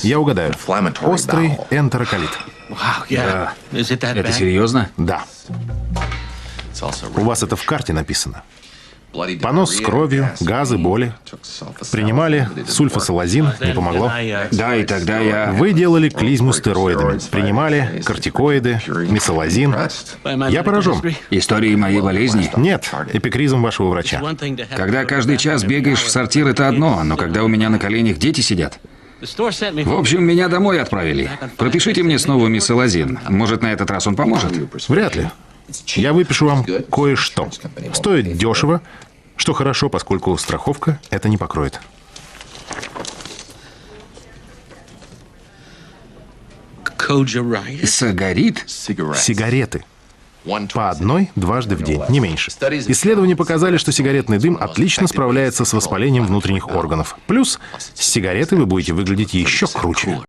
Я угадаю. Острый энтероколит. Да. Это серьезно? Да. У вас это в карте написано. Понос с кровью, газы, боли. Принимали сульфасалазин, не помогло. Да, и тогда я... Вы делали клизму стероидами. Принимали кортикоиды, месалазин. Я поражен. Истории моей болезни? Нет, эпикризм вашего врача. Когда каждый час бегаешь в сортир, это одно, но когда у меня на коленях дети сидят... В общем, меня домой отправили. Пропишите мне снова месалазин. Может, на этот раз он поможет? Вряд ли. Я выпишу вам кое-что. Стоит дешево, что хорошо, поскольку страховка это не покроет. Сагарит? Сигареты. По одной дважды в день, не меньше. Исследования показали, что сигаретный дым отлично справляется с воспалением внутренних органов. Плюс с сигаретой вы будете выглядеть еще круче.